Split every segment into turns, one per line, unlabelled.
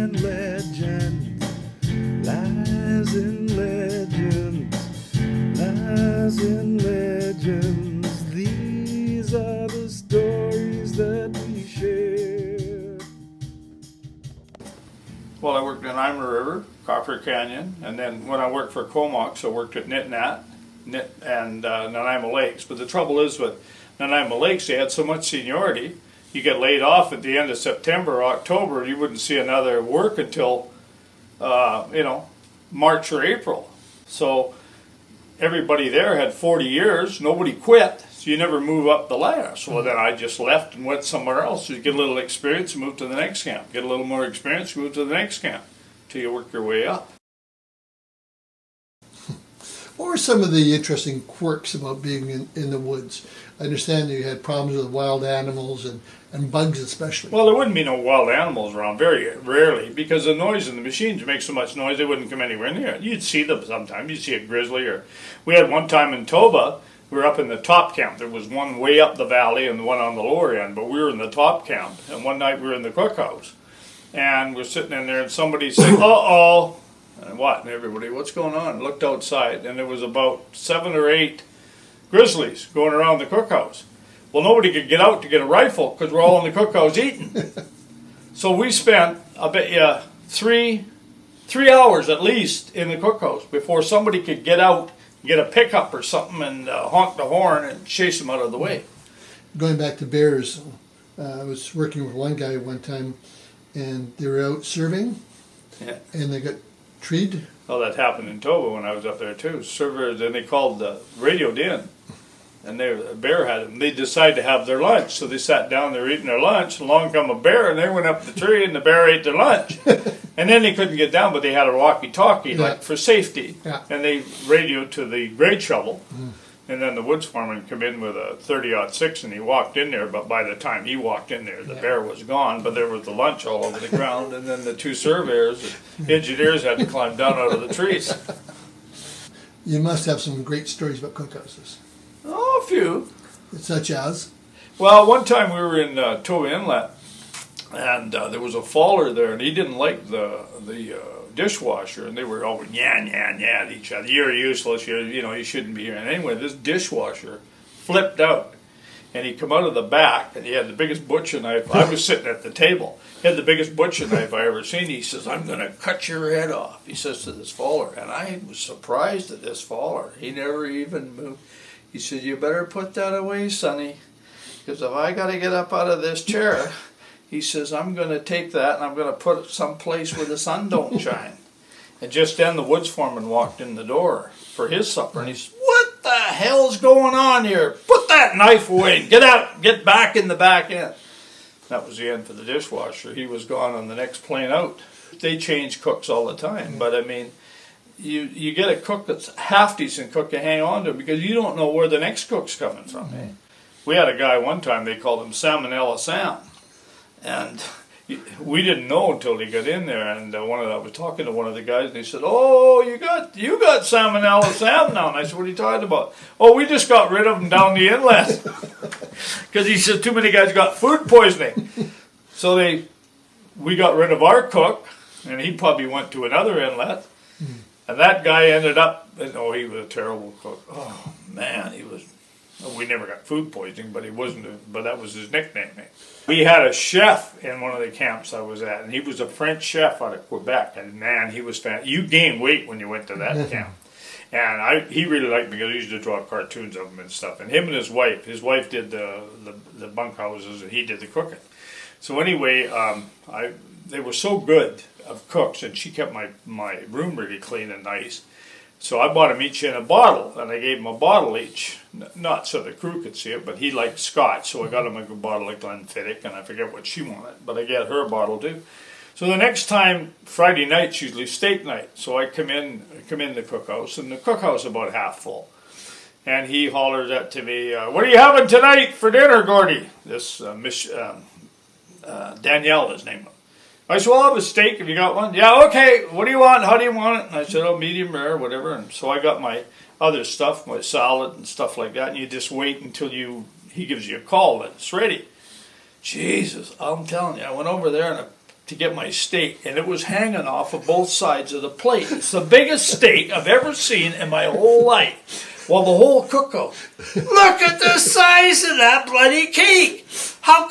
and legends, lies and legends, lies and legends. These are the stories that we share.
Well, I worked in Ima River, Copper Canyon, and then when I worked for Comox, I worked at Nitnat and Nanaimo Lakes. But the trouble is with Nanaimo Lakes, they had so much seniority, you get laid off at the end of September or October, you wouldn't see another work until, March or April. So everybody there had 40 years, nobody quit, so you never move up the ladder. So then I just left and went somewhere else. You get a little experience, move to the next camp. Get a little more experience, move to the next camp, till you work your way up.
What were some of the interesting quirks about being in the woods? I understand that you had problems with wild animals and bugs especially.
Well, there wouldn't be no wild animals around, very rarely, because the noise in the machines make so much noise they wouldn't come anywhere near it. You'd see them sometimes. You'd see a grizzly. Or we had one time in Toba, we were up in the top camp. There was one way up the valley and one on the lower end, but we were in the top camp. And one night we were in the Cookhouse, and we're sitting in there, and somebody said, "Uh-oh." And what? And everybody, what's going on? Looked outside, and there was about 7 or 8 grizzlies going around the cookhouse. Well, nobody could get out to get a rifle because we're all in the cookhouse eating. So we spent, I bet you, 3 hours at least in the cookhouse before somebody could get out, get a pickup or something, and honk the horn and chase them out of the way.
Going back to bears, I was working with one guy one time, and they were out serving, and they got treed.
Oh, that happened in Toba when I was up there too. Servers, and they called the radioed in, and a bear had them. They decided to have their lunch, so they sat down. They were eating their lunch. Along come a bear, and they went up the tree, and the bear ate their lunch. And then they couldn't get down, but they had a walkie-talkie, like for safety.
Yeah.
And they radioed to the grade shovel. And then the woods foreman came in with a 30-06, and he walked in there. But by the time he walked in there, the bear was gone. But there was the lunch all over the ground. And then the 2 surveyors, the engineers, had to climb down out of the trees.
You must have some great stories about cookhouses.
Oh, a few.
Such as?
Well, one time we were in Toba Inlet, and there was a faller there, and he didn't like the dishwasher, and they were all yan at each other. You're useless. You shouldn't be here. And anyway, this dishwasher flipped out, and he come out of the back, and he had the biggest butcher knife. I was sitting at the table. He had the biggest butcher knife I ever seen. He says, "I'm going to cut your head off," he says to this faller. And I was surprised at this faller. He never even moved. He said, "You better put that away, sonny, because if I got to get up out of this chair," he says, "I'm going to take that and I'm going to put it someplace where the sun don't shine." And just then the woods foreman walked in the door for his supper, and he said, "What the hell's going on here? Put that knife away. Get out. Get back in the back end." That was the end for the dishwasher. He was gone on the next plane out. They change cooks all the time, but I mean, you get a cook that's half decent cook to hang on to, because you don't know where the next cook's coming from. We had a guy one time, they called him Salmonella Sam. And we didn't know until he got in there, and I was talking to one of the guys, and he said, "Oh, you got Salmonella Sam now." And I said, "What are you talking about?" "Oh, we just got rid of him down the inlet." Because he said too many guys got food poisoning. So we got rid of our cook, and he probably went to another inlet. And that guy ended up, he was a terrible cook. Oh, man, we never got food poisoning, but but that was his nickname. We had a chef in one of the camps I was at, and he was a French chef out of Quebec, and man, he was fantastic. You gained weight when you went to that camp. And he really liked me because I used to draw cartoons of him and stuff. And him and his wife did the bunkhouses, and he did the cooking. So anyway, they were so good of cooks, and she kept my room really clean and nice. So I bought them each in a bottle, and I gave them a bottle each, not so the crew could see it, but he liked scotch, so I got him a bottle of Glenfiddich, and I forget what she wanted, but I got her a bottle too. So the next time, Friday night's usually steak night, so I come in the cookhouse, and the cookhouse is about half full. And he hollers out to me, "What are you having tonight for dinner, Gordy?" This Miss Danielle, his name was. I said, "Well, I'll have a steak if you got one." "Yeah, okay, what do you want? How do you want it?" And I said, "Oh, medium rare, whatever." And so I got my other stuff, my salad and stuff like that, and you just wait until he gives you a call that it's ready. Jesus, I'm telling you, I went over there and to get my steak, and it was hanging off of both sides of the plate. It's the biggest steak I've ever seen in my whole life. Well, the whole cookhouse, look at the size of that bloody cake.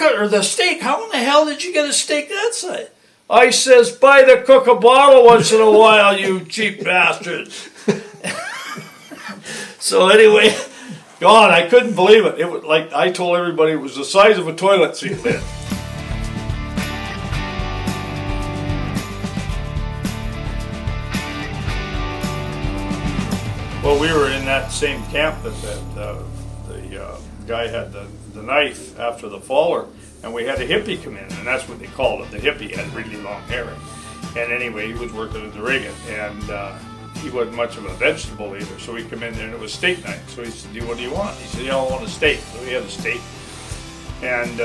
Or the steak, how in the hell did you get a steak that size? I says, buy the cook a bottle once in a while, you cheap bastards. So anyway, God, I couldn't believe it. It was like, I told everybody it was the size of a toilet seat lid. Well, we were in that same camp that the guy had the knife after the faller, and we had a hippie come in, and that's what they called him. The hippie had really long hair. And anyway, he was working at the rigging, and he wasn't much of a vegetable eater, so he come in there, and it was steak night. So he said, what do you want? He said, I want a steak. So he had a steak. And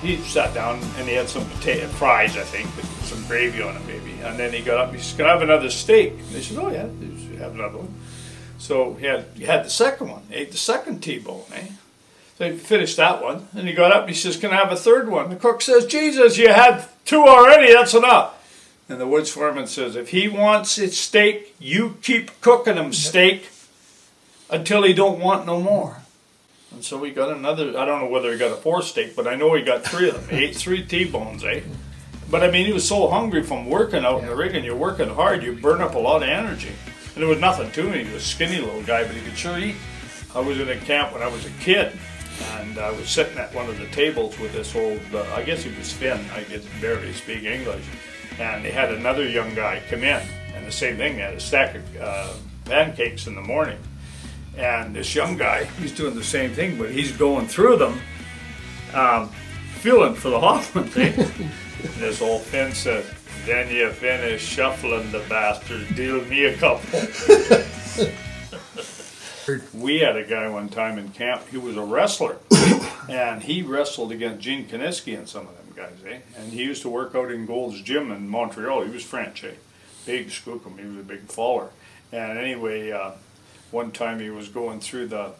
he sat down, and he had some potato fries, I think, with some gravy on it maybe. And then he got up, he said, can I have another steak? And they said, oh yeah, you have another one. So he had the second one, ate the second T-bone, eh? So he finished that one, and he got up and he says, can I have a third one? The cook says, Jesus, you had two already, that's enough. And the woods foreman says, if he wants his steak, you keep cooking him steak until he don't want no more. And so we got another, I don't know whether he got a fourth steak, but I know he got three of them. He ate 3 T-bones, eh? But I mean, he was so hungry from working out in the rig, and you're working hard, you burn up a lot of energy. And there was nothing to him. He was a skinny little guy, but he could sure eat. I was in a camp when I was a kid, and I was sitting at one of the tables with this old, I guess he was Finn, I could barely speak English. And they had another young guy come in, and the same thing, they had a stack of pancakes in the morning. And this young guy, he's doing the same thing, but he's going through them, feeling for the hot ones, eh? And this old Finn says, then you finish shuffling the bastard, deal me a couple. We had a guy one time in camp, he was a wrestler, and he wrestled against Gene Kaniski and some of them guys, eh? And he used to work out in Gold's Gym in Montreal. He was French, eh? Big skookum, he was a big faller. And anyway, one time he was going through the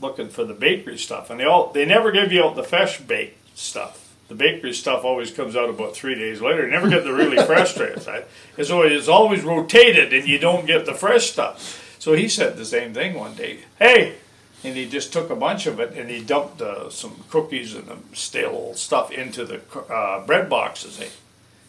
looking for the bakery stuff, and they never give you out the fresh baked stuff. The bakery stuff always comes out about 3 days later. You never get the really fresh stuff. Right? It's always rotated, and you don't get the fresh stuff. So he said the same thing one day. Hey! And he just took a bunch of it, and he dumped some cookies and stale old stuff into the bread boxes. Eh?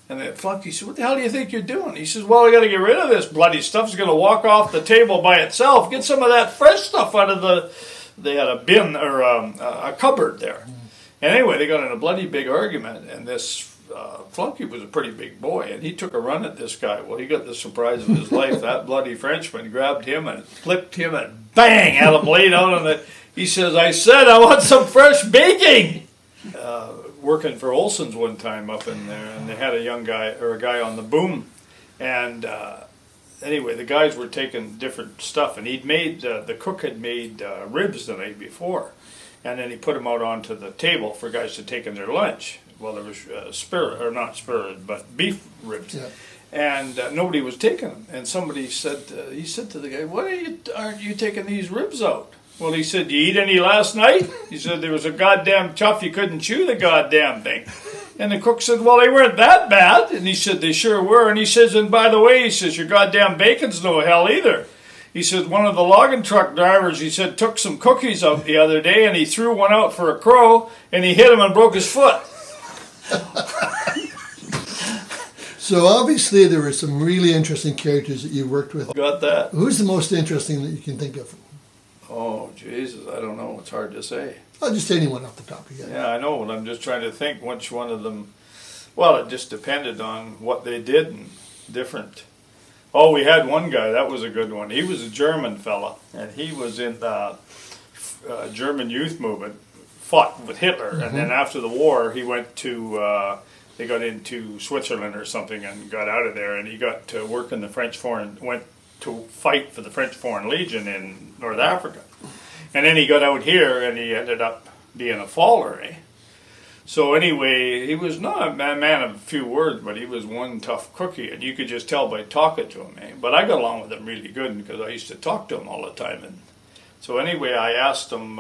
And the flunky said, what the hell do you think you're doing? He says, well, I got to get rid of this bloody stuff. It's going to walk off the table by itself. Get some of that fresh stuff out of they had a bin or a cupboard there. And anyway, they got in a bloody big argument, and this flunky was a pretty big boy, and he took a run at this guy. Well, he got the surprise of his life. That bloody Frenchman grabbed him and flipped him and bang, had him laid out on it. He says, I said I want some fresh baking. Working for Olson's one time up in there, and they had a young guy, or a guy on the boom, and anyway, the guys were taking different stuff, and the cook had made ribs the night before. And then he put them out onto the table for guys to take in their lunch. Well, there was not spirit, but beef ribs. Yeah. And nobody was taking them. And somebody said, he said to the guy, aren't you taking these ribs out? Well, he said, you eat any last night? He said, there was a goddamn tough, you couldn't chew the goddamn thing. And the cook said, well, they weren't that bad. And he said, they sure were. And he says, and by the way, he says, your goddamn bacon's no hell either. He said, one of the logging truck drivers, he said, took some cookies out the other day, and he threw one out for a crow, and he hit him and broke his foot.
So obviously there were some really interesting characters that you worked with.
Got that.
Who's the most interesting that you can think of?
Oh, Jesus, I don't know. It's hard to say.
Oh, just anyone off the top of your head.
Yeah, I know, but I'm just trying to think which one of them. Well, it just depended on what they did and different. Oh, we had one guy, that was a good one. He was a German fella, and he was in the German youth movement, fought with Hitler, and then after the war, he went to, they got into Switzerland or something and got out of there, and he got to work in the went to fight for the French Foreign Legion in North Africa. And then he got out here, and he ended up being a faller, eh? So anyway, he was not a man of a few words, but he was one tough cookie, and you could just tell by talking to him. Eh? But I got along with him really good because I used to talk to him all the time. And so anyway, I asked him.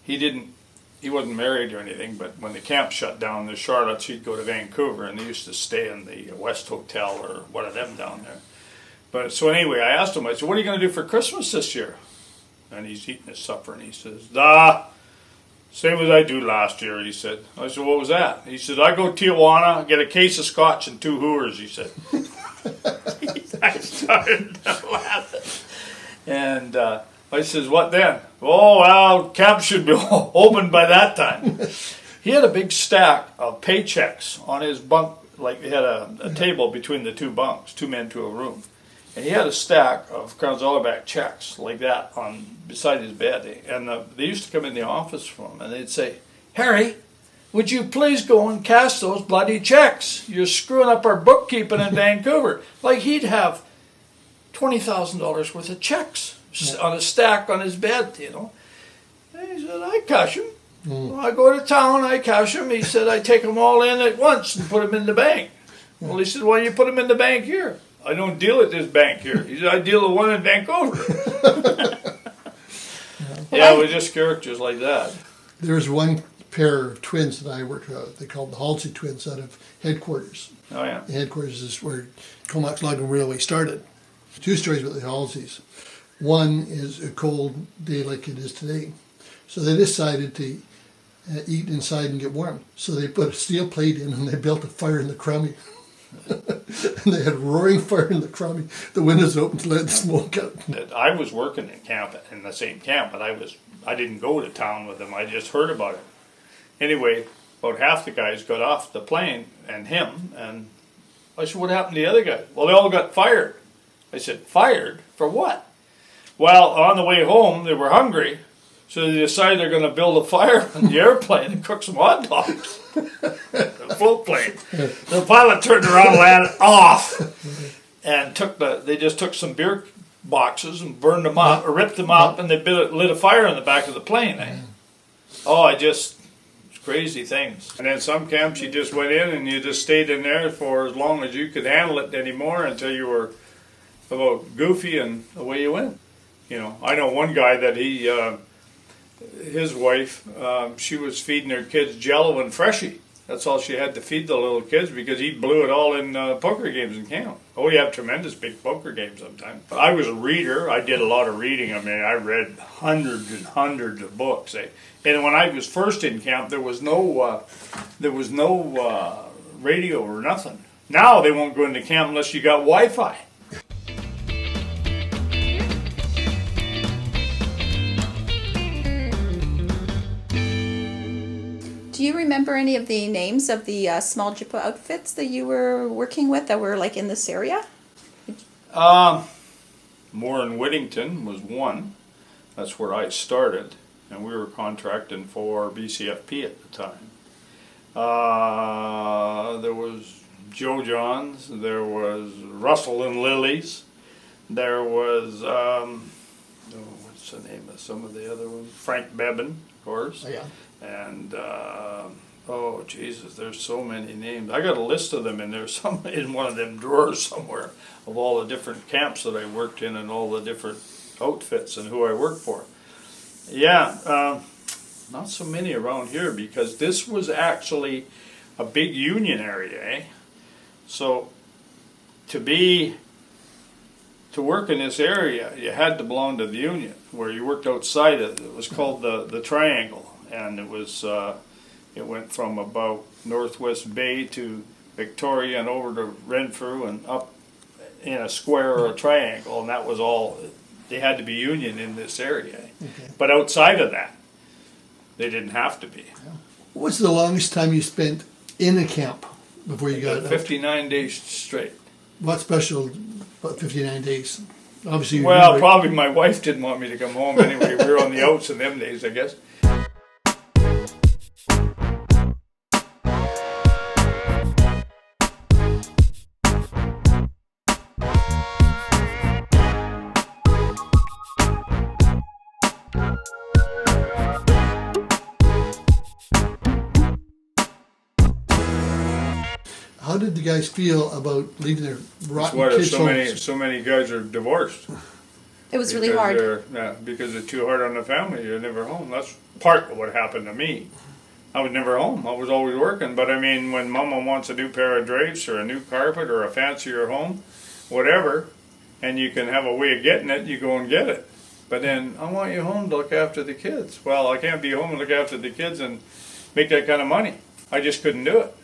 He he wasn't married or anything, but when the camp shut down, the Charlottes, he'd go to Vancouver, and they used to stay in the West Hotel or one of them down there. But so anyway, I asked him, I said, what are you going to do for Christmas this year? And he's eating his supper, and he says, same as I do last year, he said. I said, what was that? He said, I go to Tijuana, get a case of scotch and 2 Hooters, he said. I started laughing. And I says, what then? Oh, well, camp should be open by that time. He had a big stack of paychecks on his bunk, like he had a table between the 2 bunks, 2 men to a room. And he had a stack of Carnzollerback checks like that on beside his bed. And they used to come in the office for him, and they'd say, Harry, would you please go and cash those bloody checks? You're screwing up our bookkeeping in Vancouver. Like he'd have $20,000 worth of checks on a stack on his bed, you know. And he said, I cash them. Well, I go to town, I cash them. He said, I take them all in at once and put them in the bank. Well, he said, why don't you put them in the bank here? I don't deal at this bank here. He said, I deal at one in Vancouver. Yeah, it was just characters like that.
There's one pair of twins that I worked with. They called the Halsey twins out of headquarters.
Oh, yeah.
The headquarters is where Comox Logging Railway started. 2 stories about the Halseys. One is a cold day like it is today. So they decided to eat inside and get warm. So they put a steel plate in and they built a fire in the crummy. And they had a roaring fire in the crummy. The windows open to let the smoke out.
I was working in the same camp, but I didn't go to town with them. I just heard about it. Anyway, about half the guys got off the plane, and him, and I said, what happened to the other guys? Well, they all got fired. I said, fired? For what? Well, on the way home, they were hungry, so they decided they're going to build a fire on the airplane and cook some hot dogs. The float plane. The pilot turned around and landed off, and they just took some beer boxes and burned them up, or ripped them up, and they lit a fire in the back of the plane. Eh? Oh, crazy things. And then some camps you just went in and you just stayed in there for as long as you could handle it anymore until you were about goofy and away you went. You know, I know one guy that his wife, she was feeding her kids Jello and Freshie. That's all she had to feed the little kids because he blew it all in poker games in camp. Oh, you have tremendous big poker games sometimes. I was a reader. I did a lot of reading. I mean, I read hundreds and hundreds of books. And when I was first in camp, there was no radio or nothing. Now they won't go into camp unless you got Wi-Fi.
Do you remember any of the names of the small Jippo outfits that you were working with that were like in this area?
Moore and Whittington was one. That's where I started, and we were contracting for BCFP at the time. There was Joe Johns, there was Russell and Lily's, there was, what's the name of some of the other ones? Frank Bevan, of course.
Oh, yeah.
And, oh, Jesus, there's so many names. I got a list of them, and there's some in one of them drawers somewhere of all the different camps that I worked in and all the different outfits and who I worked for. Yeah, not so many around here because this was actually a big union area, eh? So to work in this area, you had to belong to the union. Where you worked outside it was called the Triangle, and it went from about Northwest Bay to Victoria and over to Renfrew and up in a square or a triangle, and that was all. They had to be union in this area. Okay. But outside of that, they didn't have to be.
What's the longest time you spent in a camp before you got out?
59 days straight.
What's special about 59 days? Obviously,
well, probably my wife didn't want me to come home anyway. We were on the outs in them days, I guess.
How did the guys feel about leaving their rotten
That's why
kids' homes?
so many guys are divorced.
It was really
Because
hard.
because they're too hard on the family. You're never home. That's part of what happened to me. I was never home. I was always working. But I mean, when Mama wants a new pair of drapes or a new carpet or a fancier home, whatever, and you can have a way of getting it, you go and get it. But then, I want you home to look after the kids. Well, I can't be home and look after the kids and make that kind of money. I just couldn't do it.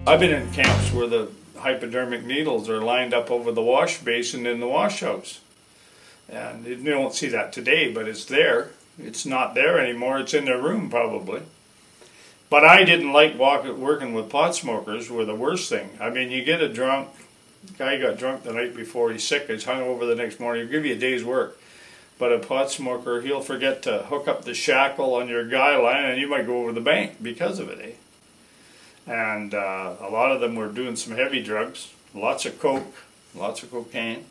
I've been in camps where the hypodermic needles are lined up over the wash basin in the wash house. And you don't see that today, but it's there. It's not there anymore. It's in their room probably. But I didn't like working with pot smokers were the worst thing. I mean, you get a drunk, guy got drunk the night before, he's sick, he's hungover the next morning, he'll give you a day's work. But a pot smoker, he'll forget to hook up the shackle on your guy line and you might go over the bank because of it, eh? And a lot of them were doing some heavy drugs, lots of coke, lots of cocaine,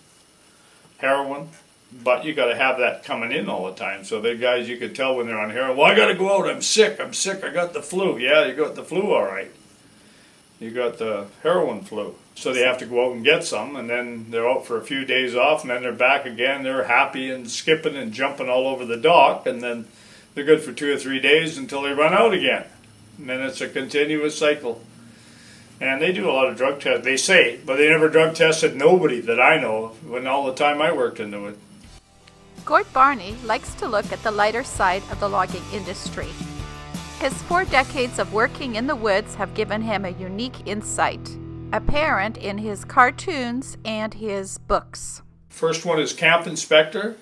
heroin. But you got to have that coming in all the time. So the guys, you could tell when they're on heroin, well, I got to go out, I'm sick, I got the flu. Yeah, you got the flu all right. You got the heroin flu. So they have to go out and get some, and then they're out for a few days off, and then they're back again. They're happy and skipping and jumping all over the dock, and then they're good for 2 or 3 days until they run out again. And then it's a continuous cycle. And they do a lot of drug tests, they say, but they never drug tested nobody that I know of when all the time I worked into it.
Gord Barney likes to look at the lighter side of the logging industry. His 4 decades of working in the woods have given him a unique insight, apparent in his cartoons and his books.
First one is Camp Inspector,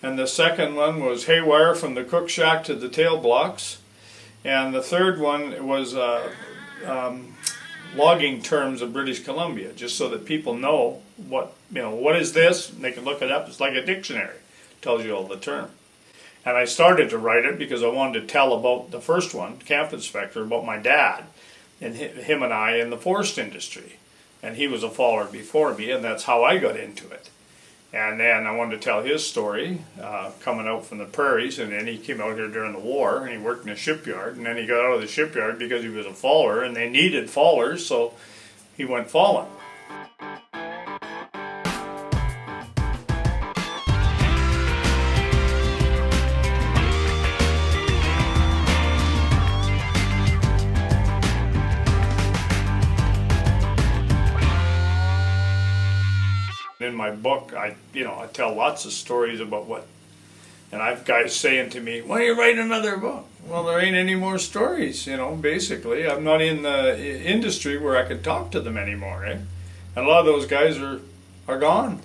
and the second one was Haywire from the Cook Shack to the Tail Blocks, and the third one was logging terms of British Columbia, just so that people know what is this, and they can look it up. It's like a dictionary. Tells you all the term. And I started to write it because I wanted to tell about the first one, Camp Inspector, about my dad and him and I in the forest industry. And he was a faller before me, and that's how I got into it. And then I wanted to tell his story, coming out from the prairies, and then he came out here during the war, and he worked in a shipyard, and then he got out of the shipyard because he was a faller, and they needed fallers, so he went falling. In my book, I tell lots of stories about and I've guys saying to me, why don't you write another book? Well, there ain't any more stories, basically. I'm not in the industry where I could talk to them anymore, eh? And a lot of those guys are gone.